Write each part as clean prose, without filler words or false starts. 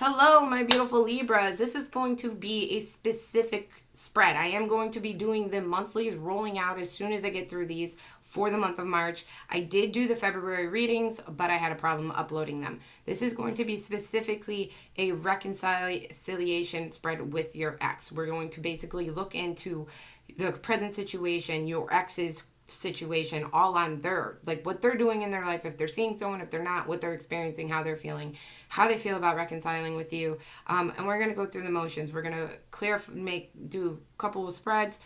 Hello, my beautiful Libras. This is going to be a specific spread. I am going to be doing the monthlies rolling out as soon as I get through these for the month of March. I did do the February readings, but I had a problem uploading them. This is going to be specifically a reconciliation spread with your ex. We're going to basically look into the present situation, your ex's situation, all on their, like, what they're doing in their life, if they're seeing someone, if they're not, what they're experiencing, how they're feeling, how they feel about reconciling with you. And we're going to go through the motions. We're going to do a couple of spreads,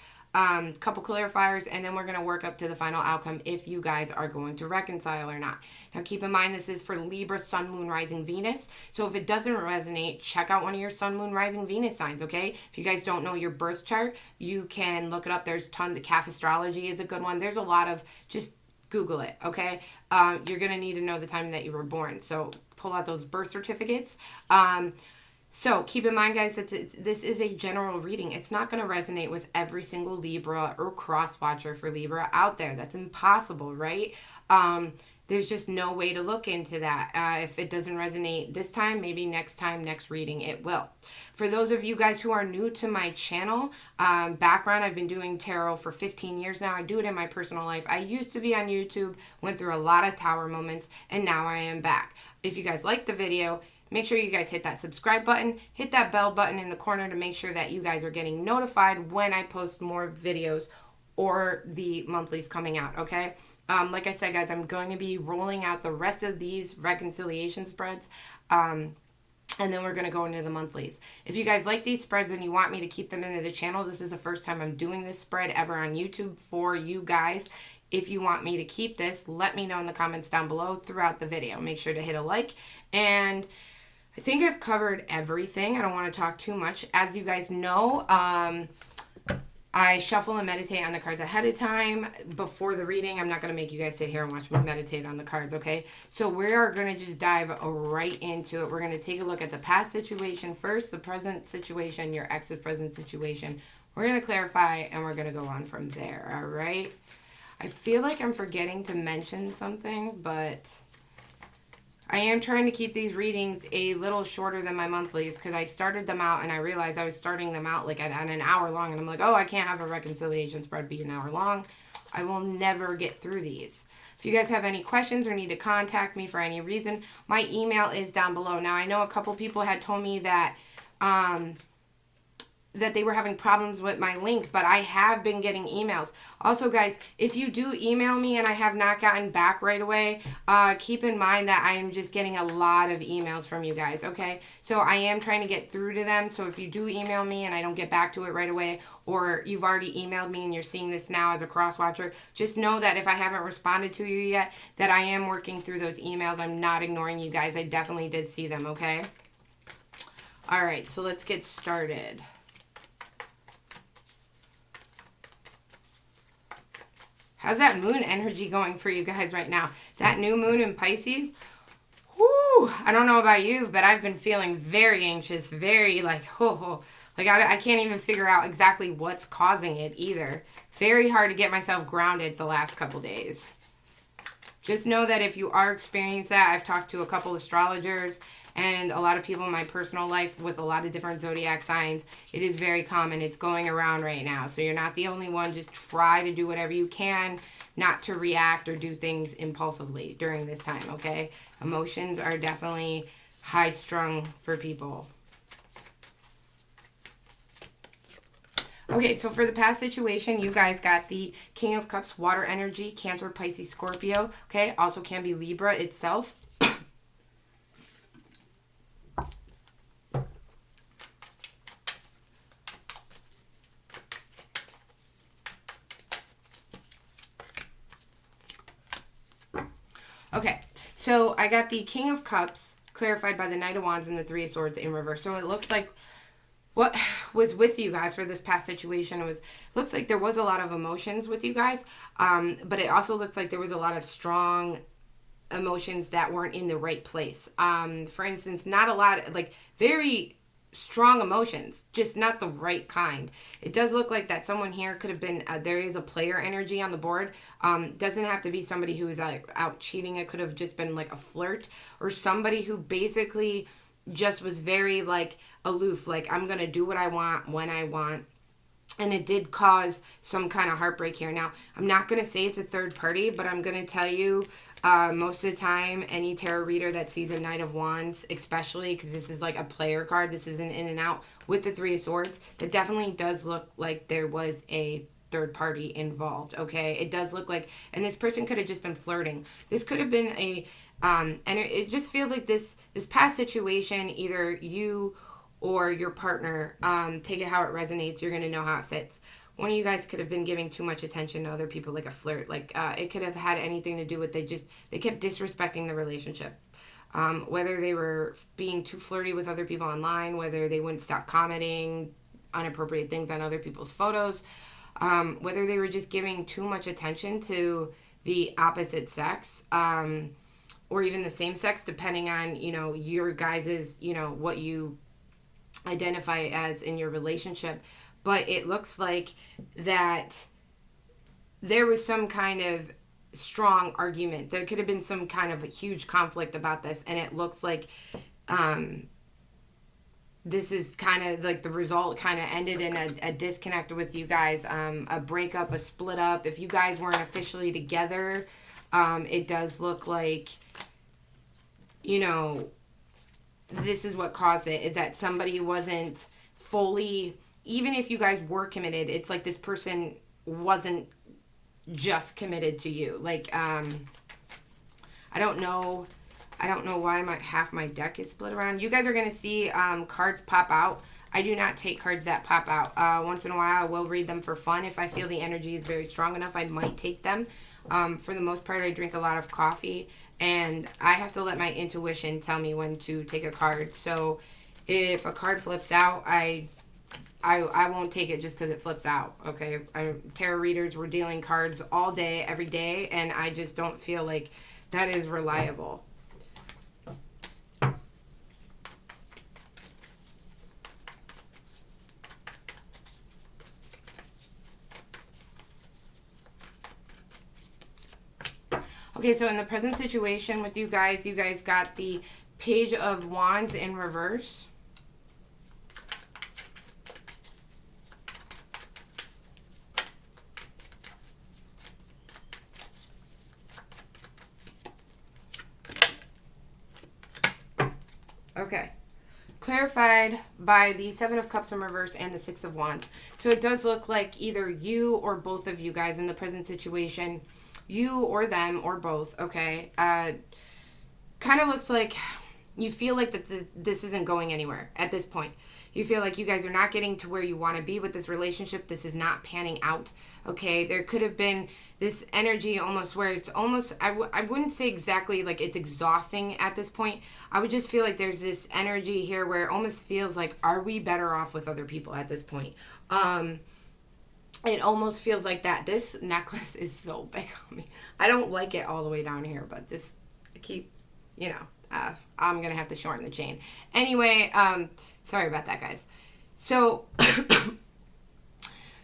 couple clarifiers, and then we're going to work up to the final outcome if you guys are going to reconcile or not. Now keep in mind, this is for Libra, Sun, Moon, Rising, Venus. So if it doesn't resonate, check out one of your Sun, Moon, Rising, Venus signs, okay? If you guys don't know your birth chart, you can look it up. There's tons. The calf astrology is a good one. There's a lot of, just Google it, okay? You're going to need to know the time that you were born. So pull out those birth certificates. So keep in mind, guys, that this is a general reading. It's not going to resonate with every single Libra or cross-watcher for Libra out there. That's impossible, right? There's just no way to look into that. If it doesn't resonate this time, maybe next time, next reading, it will. For those of you guys who are new to my channel, background, I've been doing tarot for 15 years now. I do it in my personal life. I used to be on YouTube, went through a lot of tower moments, and now I am back. If you guys like the video, make sure you guys hit that subscribe button, hit that bell button in the corner to make sure that you guys are getting notified when I post more videos or the monthlies coming out, okay? Like I said, guys, I'm going to be rolling out the rest of these reconciliation spreads, and then we're going to go into the monthlies. If you guys like these spreads and you want me to keep them into the channel, this is the first time I'm doing this spread ever on YouTube for you guys. If you want me to keep this, let me know in the comments down below throughout the video. Make sure to hit a like, and I think I've covered everything. I don't want to talk too much. As you guys know, I shuffle and meditate on the cards ahead of time before the reading. I'm not going to make you guys sit here and watch me meditate on the cards, okay? So we are going to just dive right into it. We're going to take a look at the past situation first, the present situation, your ex's present situation. We're going to clarify, and we're going to go on from there, all right? I feel like I'm forgetting to mention something, but I am trying to keep these readings a little shorter than my monthlies because I started them out and I realized I was starting them out like at an hour long, and I'm like, oh, I can't have a reconciliation spread be an hour long. I will never get through these. If you guys have any questions or need to contact me for any reason, my email is down below. Now, I know a couple people had told me that that they were having problems with my link, but I have been getting emails. Also, guys, if you do email me and I have not gotten back right away, keep in mind that I am just getting a lot of emails from you guys, okay? So I am trying to get through to them. So if you do email me and I don't get back to it right away, or you've already emailed me and you're seeing this now as a cross-watcher, just know that if I haven't responded to you yet, that I am working through those emails. I'm not ignoring you guys. I definitely did see them, okay? All right, so let's get started. How's that moon energy going for you guys right now? That new moon in Pisces, whoo, I don't know about you, but I've been feeling very anxious, very like, like I can't even figure out exactly what's causing it either. Very hard to get myself grounded the last couple days. Just know that if you are experiencing that, I've talked to a couple astrologers and a lot of people in my personal life with a lot of different zodiac signs. It is very common. It's going around right now. So you're not the only one. Just try to do whatever you can not to react or do things impulsively during this time, okay? Emotions are definitely high-strung for people. Okay, so for the past situation, you guys got the King of Cups, water energy, Cancer, Pisces, Scorpio, okay? Also can be Libra itself. Okay, so I got the King of Cups clarified by the Knight of Wands and the Three of Swords in reverse. So it looks like what was with you guys for this past situation looks like there was a lot of emotions with you guys, but it also looks like there was a lot of strong emotions that weren't in the right place. For instance, not a lot, like very strong emotions, just not the right kind. It does look like that someone here could have been, there is a player energy on the board. Doesn't have to be somebody who is out cheating. It could have just been like a flirt or somebody who basically just was very like aloof, like I'm going to do what I want when I want. And it did cause some kind of heartbreak here. Now, I'm not going to say it's a third party, but I'm going to tell you most of the time, any tarot reader that sees a Knight of Wands, especially because this is like a player card, this is an in and out with the Three of Swords, that definitely does look like there was a third party involved, okay? It does look like, and this person could have just been flirting. This could have been and it just feels like this past situation, either you or your partner, take it how it resonates, you're going to know how it fits. One of you guys could have been giving too much attention to other people, like a flirt. Like, it could have had anything to do with they kept disrespecting the relationship. Whether they were being too flirty with other people online, whether they wouldn't stop commenting inappropriate things on other people's photos, whether they were just giving too much attention to the opposite sex, or even the same sex, depending on, your guys's, what you identify as in your relationship. But it looks like that there was some kind of strong argument. There could have been some kind of a huge conflict about this, and it looks like this is kind of like the result kind of ended in a disconnect with you guys, a breakup, a split up. If you guys weren't officially together, it does look like, this is what caused it, is that somebody wasn't fully, even if you guys were committed, it's like this person wasn't just committed to you. Like, I don't know why half my deck is split around. You guys are going to see cards pop out. I do not take cards that pop out. Once in a while, I will read them for fun. If I feel the energy is very strong enough, I might take them. For the most part, I drink a lot of coffee, and I have to let my intuition tell me when to take a card. So if a card flips out, I won't take it just because it flips out, okay? Tarot readers, we're dealing cards all day, every day, and I just don't feel like that is reliable. Okay, so in the present situation with you guys got the Page of Wands in reverse. Okay. Clarified by the Seven of Cups in reverse and the Six of Wands. So it does look like either you or both of you guys in the present situation, you or them or both, okay, kind of looks like you feel like that this isn't going anywhere at this point. You feel like you guys are not getting to where you want to be with this relationship. This is not panning out, okay? There could have been this energy almost where it's almost, I wouldn't say exactly like it's exhausting at this point. I would just feel like there's this energy here where it almost feels like, are we better off with other people at this point? It almost feels like that. This necklace is so big on me. I don't like it all the way down here, but just keep, I'm going to have to shorten the chain. Anyway, sorry about that, guys. So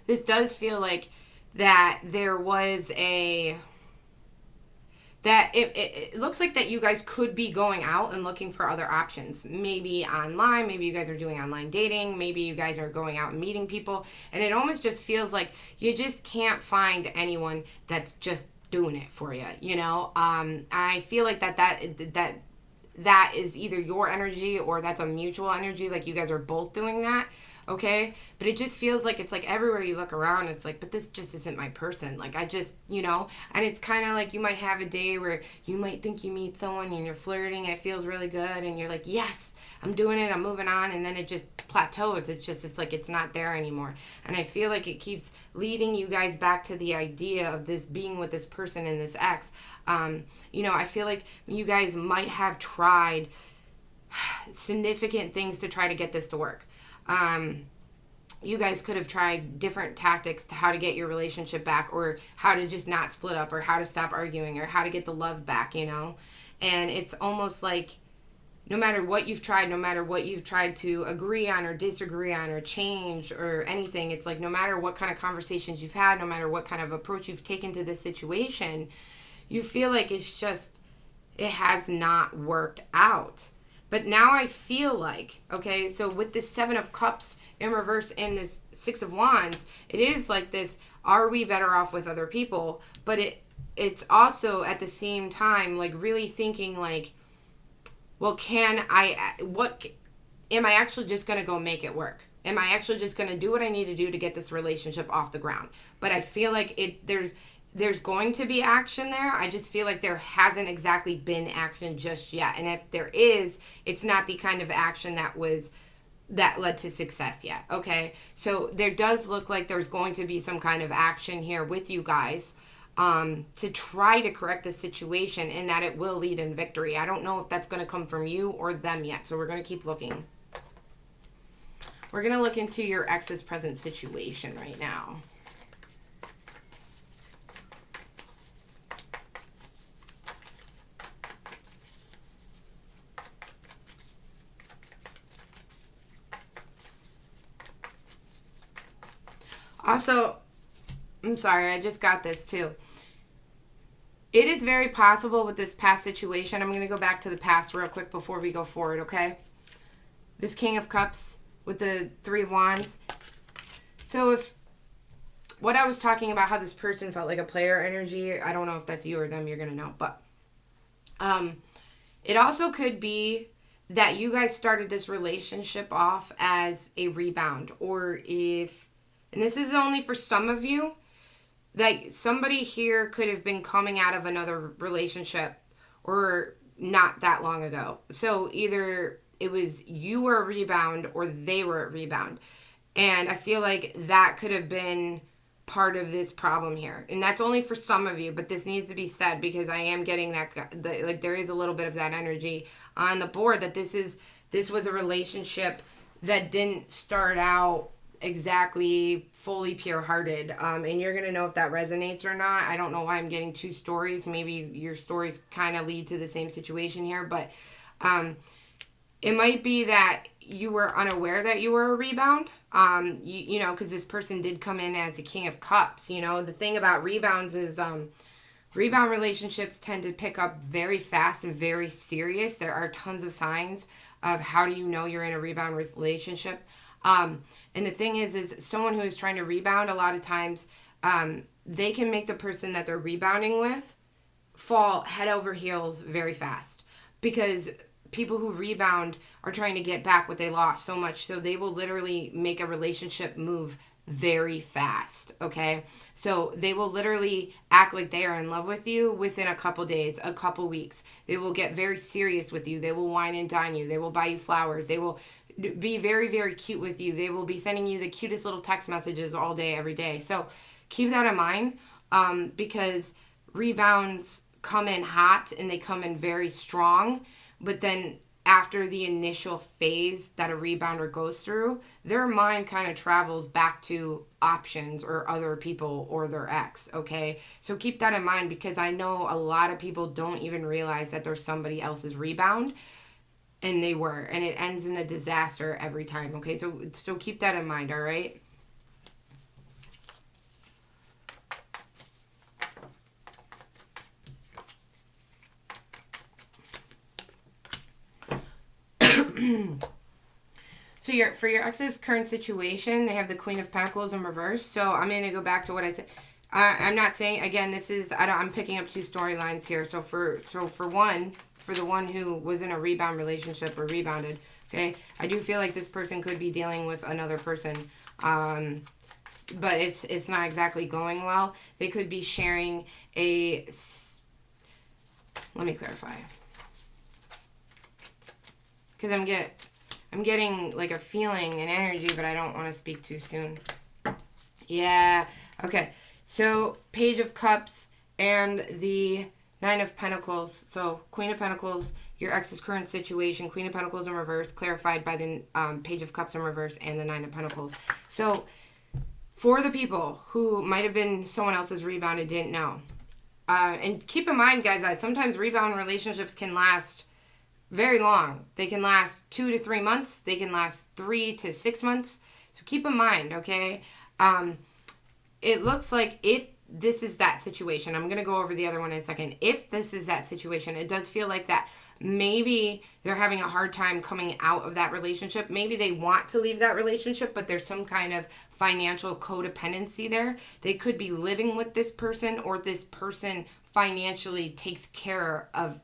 this does feel like that there was that it looks like that you guys could be going out and looking for other options. Maybe online, maybe you guys are doing online dating, maybe you guys are going out and meeting people, and it almost just feels like you just can't find anyone that's just doing it for you, I feel like that is either your energy or that's a mutual energy, like you guys are both doing that. Okay, but it just feels like it's like everywhere you look around, it's like, but this just isn't my person. Like, I just, and it's kind of like you might have a day where you might think you meet someone and you're flirting, and it feels really good, and you're like, yes, I'm doing it, I'm moving on, and then it just plateaus. It's like it's not there anymore. And I feel like it keeps leading you guys back to the idea of this being with this person and this ex. I feel like you guys might have tried significant things to try to get this to work. You guys could have tried different tactics to how to get your relationship back, or how to just not split up, or how to stop arguing, or how to get the love back, and it's almost like no matter what you've tried to agree on or disagree on or change or anything, it's like no matter what kind of conversations you've had, no matter what kind of approach you've taken to this situation, you feel like it has not worked out. But now I feel like, okay, so with this 7 of Cups in reverse and this 6 of Wands, it is like this, are we better off with other people? But it's also at the same time like really thinking like, well, am I actually just going to go make it work? Am I actually just going to do what I need to do to get this relationship off the ground? But I feel like there's going to be action there. I just feel like there hasn't exactly been action just yet. And if there is, it's not the kind of action that led to success yet. Okay. So there does look like there's going to be some kind of action here with you guys to try to correct the situation, and that it will lead in victory. I don't know if that's going to come from you or them yet. So we're going to keep looking. We're going to look into your ex's present situation right now. Also, I'm sorry, I just got this too. It is very possible with this past situation. I'm going to go back to the past real quick before we go forward, okay? This King of Cups with the 3 of Wands. So if what I was talking about, how this person felt like a player energy, I don't know if that's you or them, you're going to know. But it also could be that you guys started this relationship off as a rebound, or if, and this is only for some of you, that somebody here could have been coming out of another relationship or not that long ago. So either it was you were a rebound or they were a rebound. And I feel like that could have been part of this problem here. And that's only for some of you, but this needs to be said because I am getting that, like there is a little bit of that energy on the board that this was a relationship that didn't start out exactly fully pure-hearted, and you're gonna know if that resonates or not. I don't know why I'm getting 2 stories. Maybe your stories kind of lead to the same situation here, but it might be that you were unaware that you were a rebound, you know, because this person did come in as a King of Cups. You know, the thing about rebounds is rebound relationships tend to pick up very fast and very serious. There are tons of signs of how do you know you're in a rebound relationship. And the thing is someone who is trying to rebound, a lot of times, they can make the person that they're rebounding with fall head over heels very fast, because people who rebound are trying to get back what they lost so much. So they will literally make a relationship move very fast. Okay. So they will literally act like they are in love with you within a couple days, a couple weeks. They will get very serious with you. They will wine and dine you. They will buy you flowers. They will be very, very cute with you. They will be sending you the cutest little text messages all day, every day. So keep that in mind, because rebounds come in hot and they come in very strong. But then after the initial phase that a rebounder goes through, their mind kind of travels back to options or other people or their ex, okay? So keep that in mind, because I know a lot of people don't even realize that there's somebody else's rebound. And they were. And it ends in a disaster every time. Okay, so keep that in mind, all right? So for your ex's current situation, they have the Queen of Pentacles in reverse. So I'm going to go back to what I said. I'm not saying, again, I'm picking up 2 storylines here. So for the one who was in a rebound relationship or rebounded, okay, I do feel like this person could be dealing with another person, but it's not exactly going well. They could be sharing let me clarify, because I'm getting like a feeling and energy, but I don't want to speak too soon. Yeah, okay. So Page of Cups and the 9 of Pentacles. So Queen of Pentacles, your ex's current situation. Queen of Pentacles in reverse, clarified by the Page of Cups in reverse and the 9 of Pentacles. So for the people who might have been someone else's rebound and didn't know. And keep in mind, guys, that sometimes rebound relationships can last very long. They can last 2 to 3 months. They can last 3 to 6 months. So keep in mind, okay? It looks like if this is that situation, I'm going to go over the other one in a second. If this is that situation, it does feel like that maybe they're having a hard time coming out of that relationship. Maybe they want to leave that relationship, but there's some kind of financial codependency there. They could be living with this person, or this person financially takes care of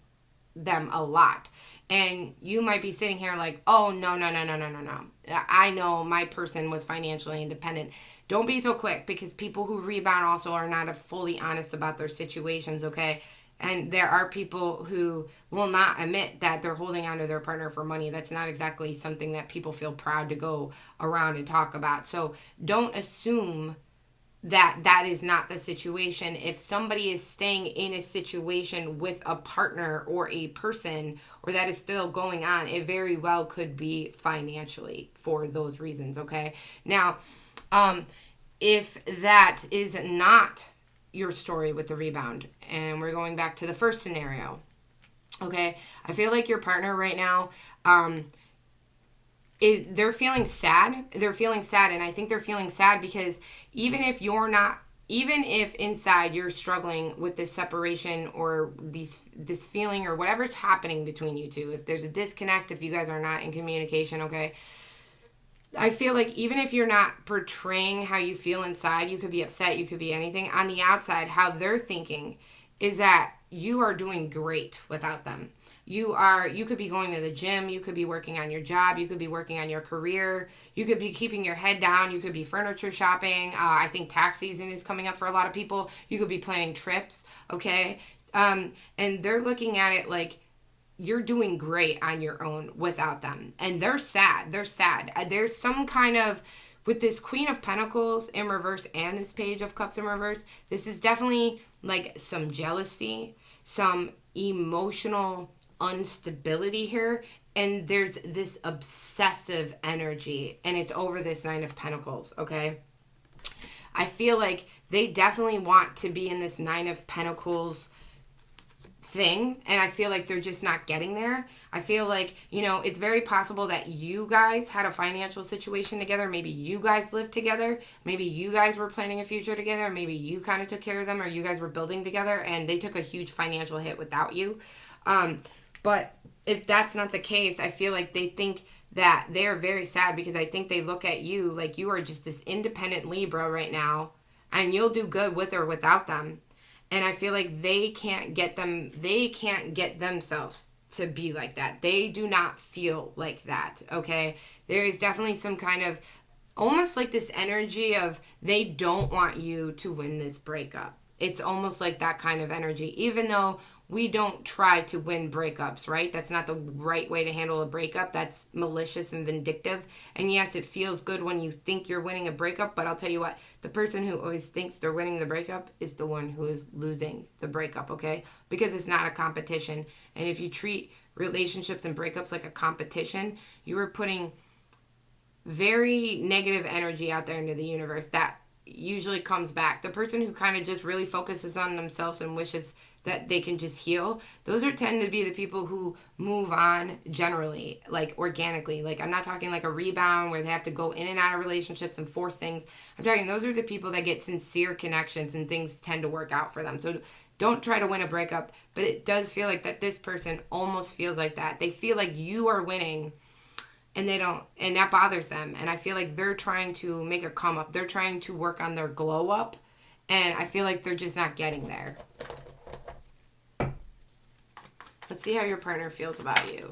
them a lot. And you might be sitting here like, oh, no. I know my person was financially independent. Don't be so quick, because people who rebound also are not fully honest about their situations, okay? And there are people who will not admit that they're holding on to their partner for money. That's not exactly something that people feel proud to go around and talk about. So don't assume that that is not the situation. If somebody is staying in a situation with a partner or a person, or that is still going on, it very well could be financially for those reasons, okay? Now, if that is not your story with the rebound, and we're going back to the first scenario, okay, I feel like your partner right now, they're feeling sad. They're feeling sad, and I think they're feeling sad because even if inside you're struggling with this separation or this feeling or whatever's happening between you two, if there's a disconnect, if you guys are not in communication, okay, I feel like even if you're not portraying how you feel inside, you could be upset, you could be anything, on the outside, how they're thinking is that you are doing great without them. You could be going to the gym, you could be working on your job, you could be working on your career, you could be keeping your head down, you could be furniture shopping. I think tax season is coming up for a lot of people. You could be planning trips, okay? And they're looking at it like you're doing great on your own without them. And they're sad. They're sad. There's some kind of, with this Queen of Pentacles in reverse and this Page of Cups in reverse, this is definitely like some jealousy, some emotional instability here, and there's this obsessive energy, and it's over this Nine of Pentacles, okay? I feel like they definitely want to be in this Nine of Pentacles thing, and I feel like they're just not getting there. I feel like, it's very possible that you guys had a financial situation together. Maybe you guys lived together. Maybe you guys were planning a future together. Maybe you kind of took care of them, or you guys were building together, and they took a huge financial hit without you. But if that's not the case, I feel like they think that they're very sad, because I think they look at you like you are just this independent Libra right now, and you'll do good with or without them. And I feel like they can't get themselves to be like that. They do not feel like that, okay? There is definitely some kind of, almost like this energy of they don't want you to win this breakup. It's almost like that kind of energy, even though we don't try to win breakups, right? That's not the right way to handle a breakup. That's malicious and vindictive. And yes, it feels good when you think you're winning a breakup, but I'll tell you what, the person who always thinks they're winning the breakup is the one who is losing the breakup, okay? Because it's not a competition. And if you treat relationships and breakups like a competition, you are putting very negative energy out there into the universe that usually comes back. The person who kind of just really focuses on themselves and wishes that they can just heal, those tend to be the people who move on generally, like organically. Like, I'm not talking like a rebound where they have to go in and out of relationships and force things. I'm talking those are the people that get sincere connections and things tend to work out for them. So don't try to win a breakup, but it does feel like that this person almost feels like that. They feel like you are winning, and they don't, and that bothers them. And I feel like they're trying to make a come up. They're trying to work on their glow up, and I feel like they're just not getting there. Let's see how your partner feels about you.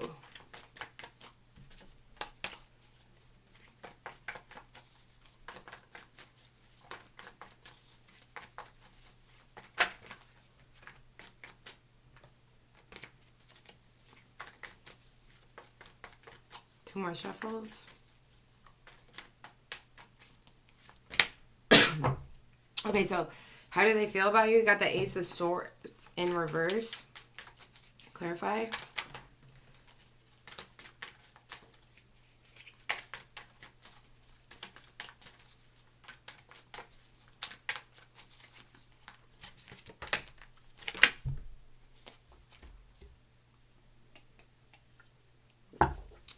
Two more shuffles. Okay, so how do they feel about you? You got the Ace of Swords in reverse. Clarify.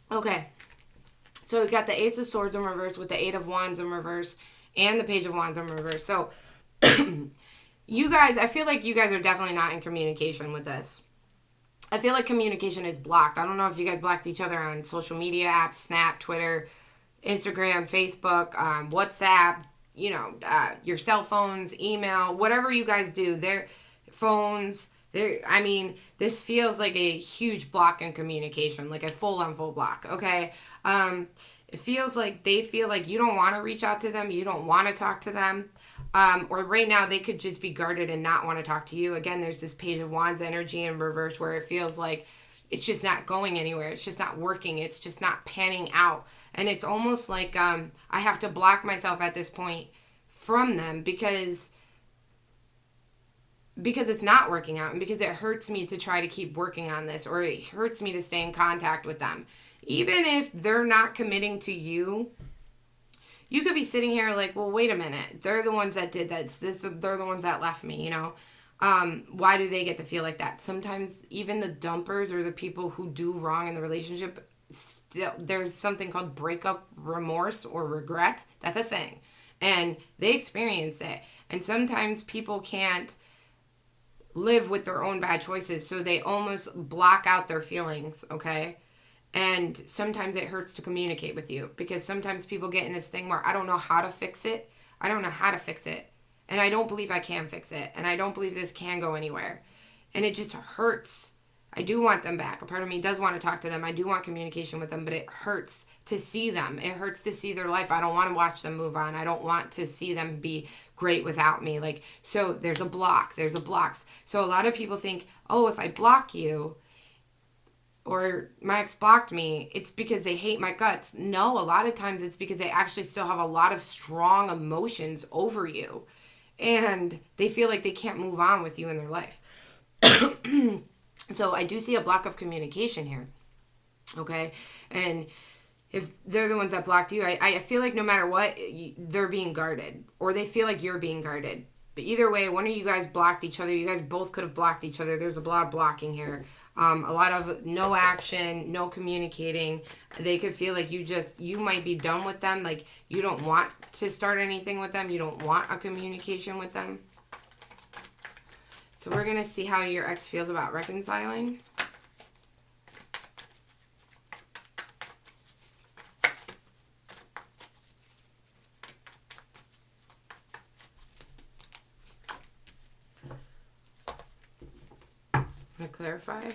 Okay. So we got the Ace of Swords in reverse with the Eight of Wands in reverse and the Page of Wands in reverse. So you guys, I feel like you guys are definitely not in communication with this. I feel like communication is blocked. I don't know if you guys blocked each other on social media apps, Snap, Twitter, Instagram, Facebook, WhatsApp, your cell phones, email, whatever you guys do, their phones. I mean, this feels like a huge block in communication, like a full block, okay? It feels like they feel like you don't want to reach out to them, you don't want to talk to them, or right now they could just be guarded and not want to talk to you. Again, there's this Page of Wands energy in reverse where it feels like it's just not going anywhere. It's just not working. It's just not panning out. And it's almost like I have to block myself at this point from them because it's not working out and because it hurts me to try to keep working on this, or it hurts me to stay in contact with them. Even if they're not committing to you, you could be sitting here like, well, wait a minute. They're the ones that did that. They're the ones that left me, Why do they get to feel like that? Sometimes even the dumpers or the people who do wrong in the relationship, still there's something called breakup remorse or regret. That's a thing. And they experience it. And sometimes people can't live with their own bad choices, so they almost block out their feelings, okay? And sometimes it hurts to communicate with you because sometimes people get in this thing where I don't know how to fix it. I don't know how to fix it. And I don't believe I can fix it. And I don't believe this can go anywhere. And it just hurts. I do want them back. A part of me does want to talk to them. I do want communication with them, but it hurts to see them. It hurts to see their life. I don't want to watch them move on. I don't want to see them be great without me. So there's a block. There's a block. So a lot of people think, oh, if I block you, or my ex blocked me, it's because they hate my guts. No, a lot of times it's because they actually still have a lot of strong emotions over you. And they feel like they can't move on with you in their life. So I do see a block of communication here. Okay? And if they're the ones that blocked you, I feel like no matter what, they're being guarded. Or they feel like you're being guarded. But either way, one of you guys blocked each other. You guys both could have blocked each other. There's a lot of blocking here. A lot of no action, no communicating. They could feel like you might be done with them. Like you don't want to start anything with them. You don't want a communication with them. So we're going to see how your ex feels about reconciling. Want to clarify?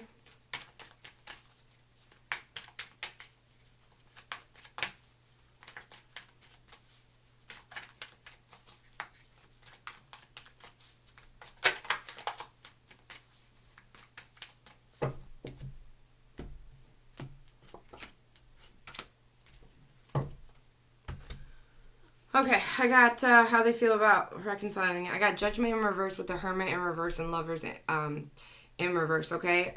Okay, I got how they feel about reconciling. I got Judgment in reverse with the Hermit in reverse and Lovers in reverse, okay?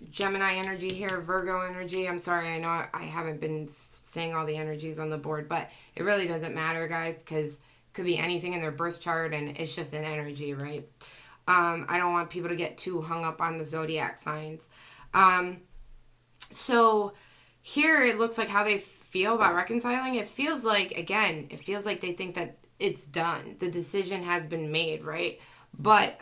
Gemini energy here, Virgo energy. I'm sorry, I know I haven't been saying all the energies on the board, but it really doesn't matter, guys, because it could be anything in their birth chart, and it's just an energy, right? I don't want people to get too hung up on the zodiac signs. So here it looks like how they feel about reconciling. It feels like, again, they think that it's done. The decision has been made, right? But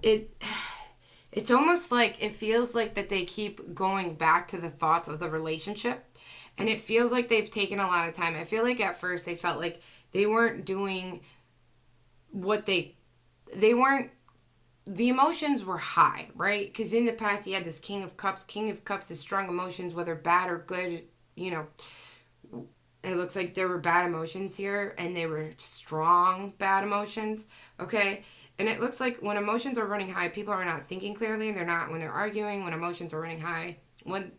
it's almost like it feels like that they keep going back to the thoughts of the relationship, and it feels like they've taken a lot of time. I feel like at first they felt like they weren't doing what they weren't. The emotions were high, right? Because in the past you had this King of Cups. King of Cups is strong emotions, whether bad or good. It looks like there were bad emotions here, and they were strong bad emotions, okay? And it looks like when emotions are running high, people are not thinking clearly. They're not, when they're arguing, when emotions are running high, when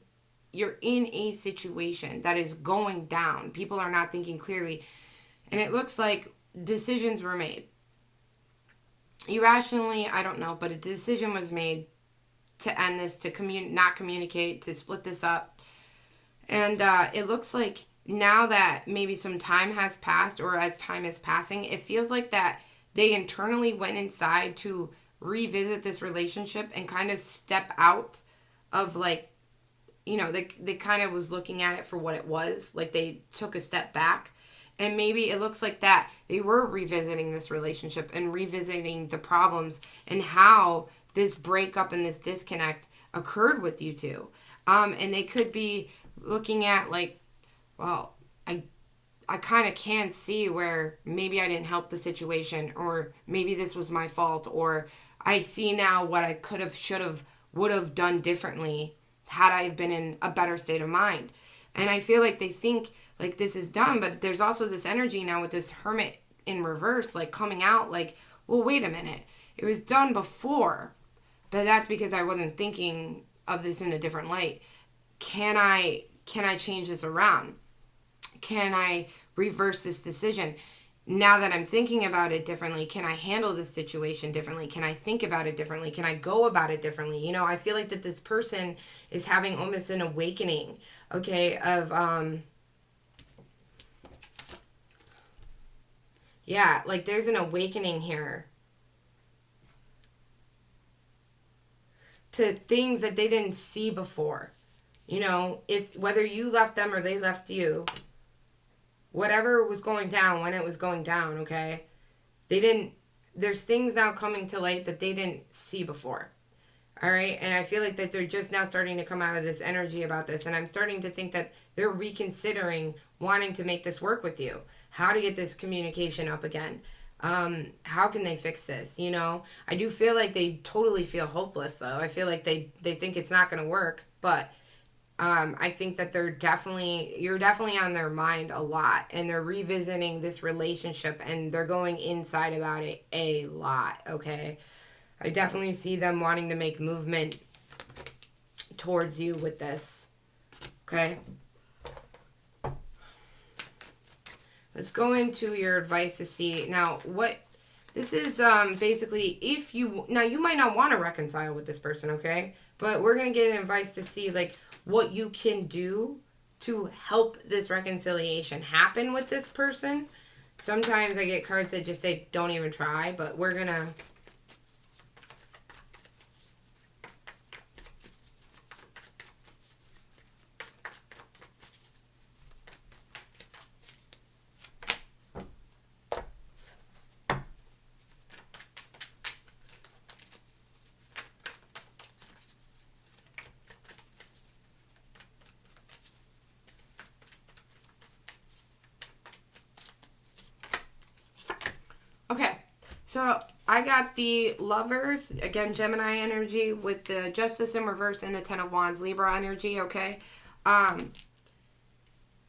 you're in a situation that is going down, people are not thinking clearly. And it looks like decisions were made. Irrationally, I don't know, but a decision was made to end this, to not communicate, to split this up. And it looks like now that maybe some time has passed, or as time is passing, it feels like that they internally went inside to revisit this relationship and kind of step out of they kind of was looking at it for what it was. Like they took a step back And maybe it looks like that they were revisiting this relationship and revisiting the problems and how this breakup and this disconnect occurred with you two. And they could be looking at like, well, I kind of can see where maybe I didn't help the situation, or maybe this was my fault, or I see now what I could have, should have, would have done differently had I been in a better state of mind. And I feel like they think like this is done, but there's also this energy now with this Hermit in reverse, like coming out like, well, wait a minute. It was done before, but that's because I wasn't thinking of this in a different light. Can I change this around? Can I reverse this decision? Now that I'm thinking about it differently, can I handle this situation differently? Can I think about it differently? Can I go about it differently? You know, I feel like that this person is having almost an awakening, okay, of, yeah, like there's an awakening here to things that they didn't see before. You know, if whether you left them or they left you, whatever was going down when it was going down, okay? There's things now coming to light that they didn't see before. All right? And I feel like that they're just now starting to come out of this energy about this. And I'm starting to think that they're reconsidering wanting to make this work with you. How to get this communication up again. How can they fix this? You know, I do feel like they totally feel hopeless, though. I feel like they think it's not going to work. But I think that you're definitely on their mind a lot, and they're revisiting this relationship, and they're going inside about it a lot, okay? I definitely see them wanting to make movement towards you with this, okay? Let's go into your advice to see. Now, what this is basically, now you might not want to reconcile with this person, okay? But we're going to get an advice to see, like, what you can do to help this reconciliation happen with this person. Sometimes I get cards that just say, don't even try, but we're going to... Okay, so I got the Lovers, again, Gemini energy with the Justice in reverse and the Ten of Wands, Libra energy, okay?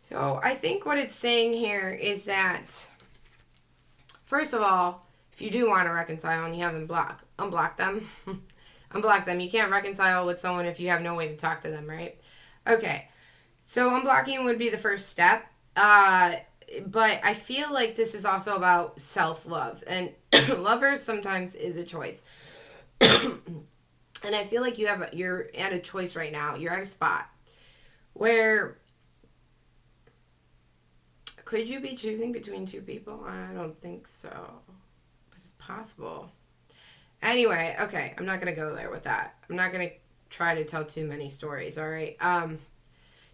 So I think what it's saying here is that, first of all, if you do want to reconcile and you have them unblock them. Unblock them. You can't reconcile with someone if you have no way to talk to them, right? Okay, so unblocking would be the first step. But I feel like this is also about self-love. And Lovers sometimes is a choice. And I feel like you're at a choice right now. You're at a spot where... Could you be choosing between two people? I don't think so. But it's possible. Anyway, okay. I'm not going to go there with that. I'm not going to try to tell too many stories, all right?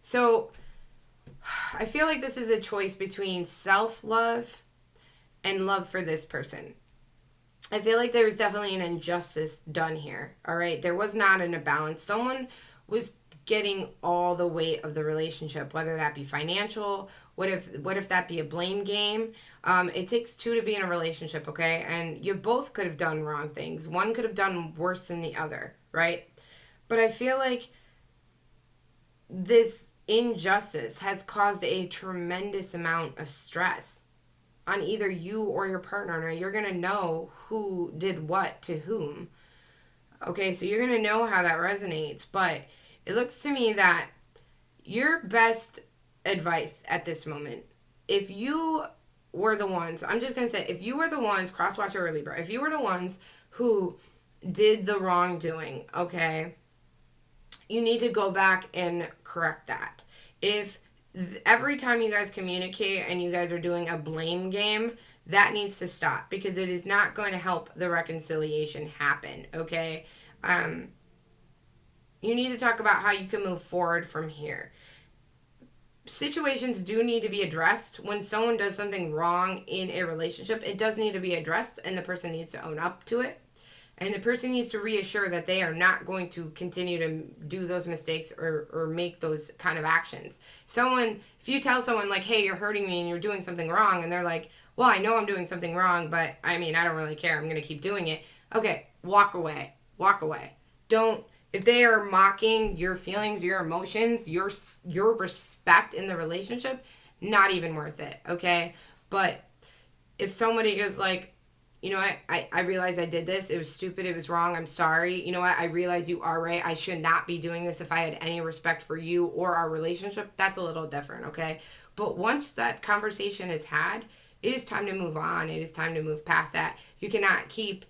So... I feel like this is a choice between self-love and love for this person. I feel like there was definitely an injustice done here, all right? There was not a balance. Someone was getting all the weight of the relationship, whether that be financial, what if that be a blame game? It takes two to be in a relationship, okay? And you both could have done wrong things. One could have done worse than the other, right? But I feel like this injustice has caused a tremendous amount of stress on either you or your partner. Now, you're going to know who did what to whom. Okay, so you're going to know how that resonates. But it looks to me that your best advice at this moment, if you were the ones, I'm just going to say, if you were the ones, crosswatcher or Libra, if you were the ones who did the wrongdoing, okay, you need to go back and correct that. If every time you guys communicate and you guys are doing a blame game, that needs to stop, because it is not going to help the reconciliation happen, okay? You need to talk about how you can move forward from here. situations do need to be addressed. When someone does something wrong in a relationship, it does need to be addressed, and the person needs to own up to it. And the person needs to reassure that they are not going to continue to do those mistakes or make those kind of actions. If you tell someone, like, hey, you're hurting me and you're doing something wrong, and they're like, well, I know I'm doing something wrong, but I mean, I don't really care. I'm going to keep doing it. Okay, walk away. Walk away. If they are mocking your feelings, your emotions, your respect in the relationship, not even worth it, okay? But if somebody goes like, you know what, I realize I did this. It was stupid. It was wrong. I'm sorry. You know what, I realize you are right. I should not be doing this if I had any respect for you or our relationship. That's a little different, okay? But once that conversation is had, it is time to move on. It is time to move past that. You cannot keep,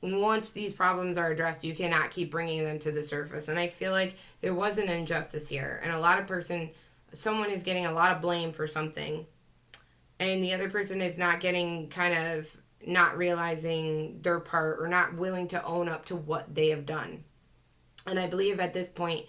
once these problems are addressed, you cannot keep bringing them to the surface. And I feel like there was an injustice here. And someone is getting a lot of blame for something. And the other person is not realizing their part or not willing to own up to what they have done. And I believe at this point,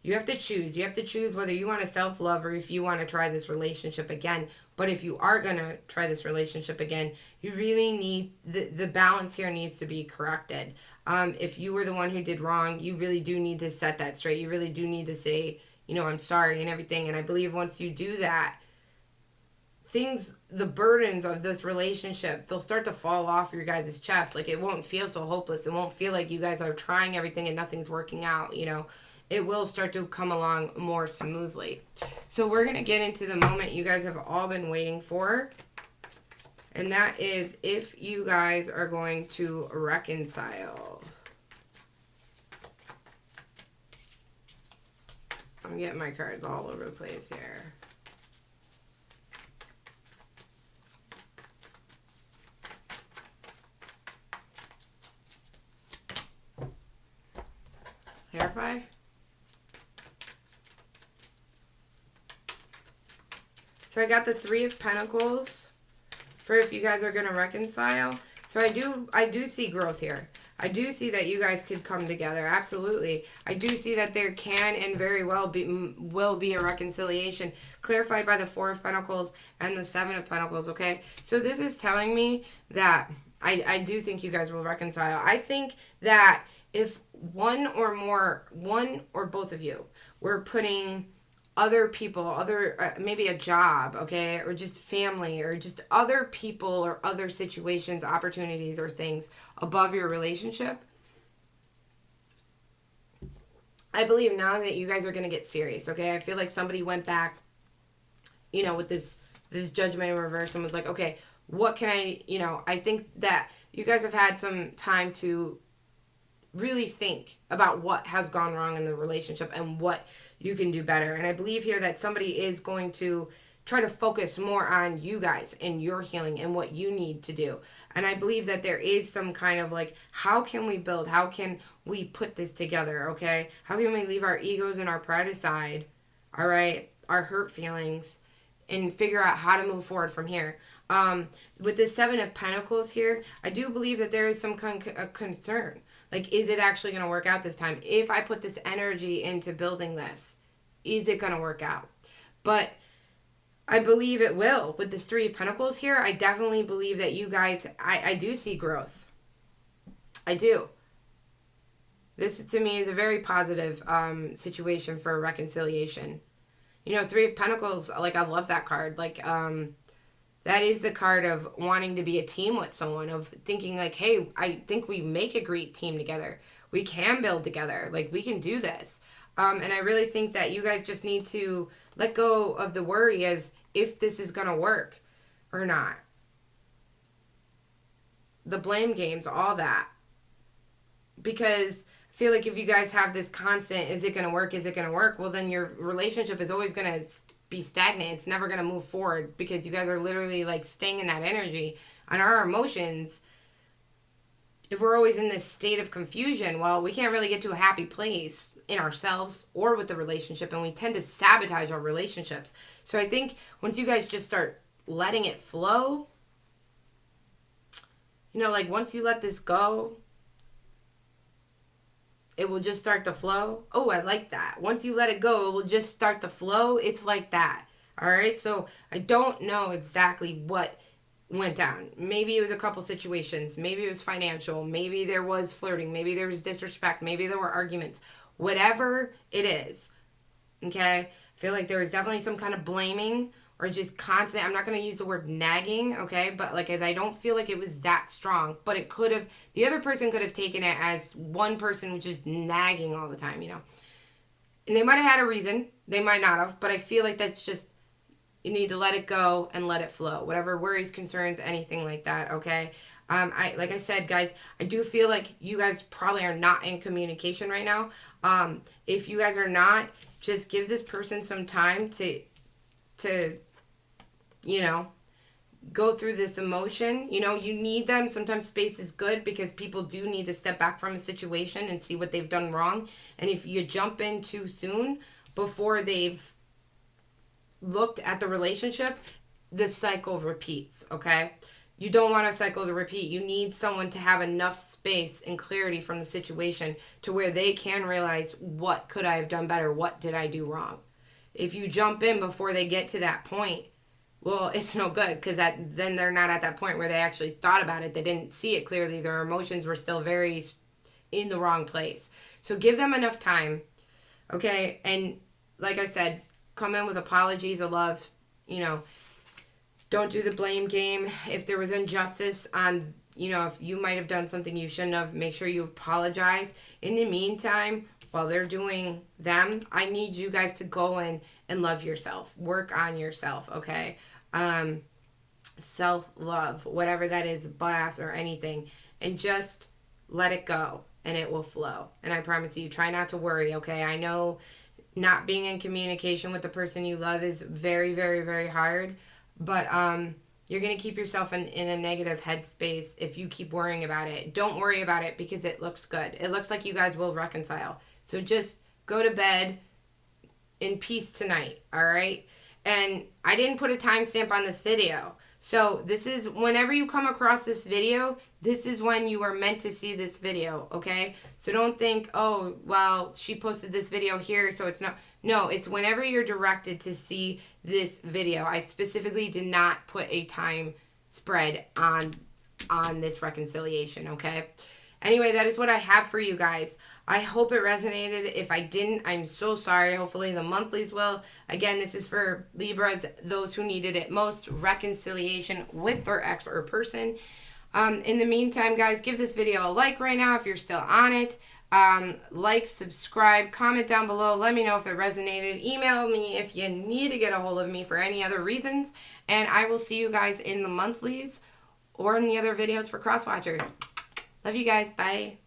you have to choose. You have to choose whether you want to self-love or if you want to try this relationship again. But if you are going to try this relationship again, you really need, the balance here needs to be corrected. If you were the one who did wrong, you really do need to set that straight. You really do need to say, you know, I'm sorry and everything. And I believe once you do that, the burdens of this relationship, they'll start to fall off your guys' chest. Like, it won't feel so hopeless. It won't feel like you guys are trying everything and nothing's working out, you know. It will start to come along more smoothly. So we're going to get into the moment you guys have all been waiting for. And that is if you guys are going to reconcile. I'm getting my cards all over the place here. Clarify. So I got the Three of Pentacles for if you guys are going to reconcile. So I do see growth here. I do see that you guys could come together. Absolutely. I do see that there can and very well be a reconciliation clarified by the Four of Pentacles and the Seven of Pentacles, okay? So this is telling me that I do think you guys will reconcile. I think that if one or both of you were putting other people, maybe a job, okay, or just family, or just other people or other situations, opportunities, or things above your relationship, I believe now that you guys are going to get serious, okay? I feel like somebody went back, you know, with this judgment in reverse. Someone's like, okay, what can I think that you guys have had some time to really think about what has gone wrong in the relationship and what you can do better. And I believe here that somebody is going to try to focus more on you guys and your healing and what you need to do. And I believe that there is some kind of like, how can we build? How can we put this together, okay? How can we leave our egos and our pride aside, all right, our hurt feelings, and figure out how to move forward from here? With the Seven of Pentacles here, I do believe that there is some concern. Like, is it actually going to work out this time? If I put this energy into building this, is it going to work out? But I believe it will. With this Three of Pentacles here, I definitely believe that you guys, I do see growth. I do. This, to me, is a very positive situation for a reconciliation. You know, Three of Pentacles, like, I love that card. Like, that is the card of wanting to be a team with someone, of thinking like, hey, I think we make a great team together. We can build together. Like, we can do this. And I really think that you guys just need to let go of the worry as if this is going to work or not. The blame games, all that. Because I feel like if you guys have this constant, is it going to work? Is it going to work? Well, then your relationship is always going to be stagnant. It's never going to move forward because you guys are literally like staying in that energy. And our emotions, if we're always in this state of confusion, well, we can't really get to a happy place in ourselves or with the relationship, and we tend to sabotage our relationships. So I think once you guys just start letting it flow, you know, like once you let this go, it will just start to flow. Oh, I like that. Once you let it go, it will just start to flow. It's like that. All right, so I don't know exactly what went down. Maybe it was a couple situations. Maybe it was financial. Maybe there was flirting. Maybe there was disrespect. Maybe there were arguments. Whatever it is, okay? I feel like there was definitely some kind of blaming or just constant. I'm not going to use the word nagging, okay? But like, I don't feel like it was that strong. But it could have, the other person could have taken it as one person just nagging all the time, you know? And they might have had a reason. They might not have. But I feel like that's just, you need to let it go and let it flow. Whatever worries, concerns, anything like that, okay? Like I said, guys, I do feel like you guys probably are not in communication right now. If you guys are not, just give this person some time to you know, go through this emotion. You know, you need them. Sometimes space is good because people do need to step back from a situation and see what they've done wrong. And if you jump in too soon before they've looked at the relationship, the cycle repeats, okay? You don't want a cycle to repeat. You need someone to have enough space and clarity from the situation to where they can realize, what could I have done better? What did I do wrong? If you jump in before they get to that point, well, it's no good, because then they're not at that point where they actually thought about it. They didn't see it clearly. Their emotions were still very in the wrong place. So give them enough time, okay? And like I said, come in with apologies of love. You know, don't do the blame game. If there was injustice on, you know, if you might have done something you shouldn't have, make sure you apologize. In the meantime, while they're doing them, I need you guys to go in and love yourself. Work on yourself, okay? Self-love, whatever that is, bath or anything. And just let it go, and it will flow. And I promise you, try not to worry, okay? I know not being in communication with the person you love is very, very, very hard. But you're going to keep yourself in a negative headspace if you keep worrying about it. Don't worry about it because it looks good. It looks like you guys will reconcile. So just go to bed in peace tonight, all right? And I didn't put a timestamp on this video. So this is, whenever you come across this video, this is when you are meant to see this video, okay? So don't think, oh, well, she posted this video here, so it's not. No, it's whenever you're directed to see this video. I specifically did not put a time spread on this reconciliation, okay? Anyway, that is what I have for you guys. I hope it resonated. If I didn't, I'm so sorry. Hopefully the monthlies will. Again, this is for Libras, those who needed it most, reconciliation with their ex or person. In the meantime, guys, give this video a like right now if you're still on it. Like, subscribe, comment down below. Let me know if it resonated. Email me if you need to get a hold of me for any other reasons. And I will see you guys in the monthlies or in the other videos for cross watchers. Love you guys. Bye.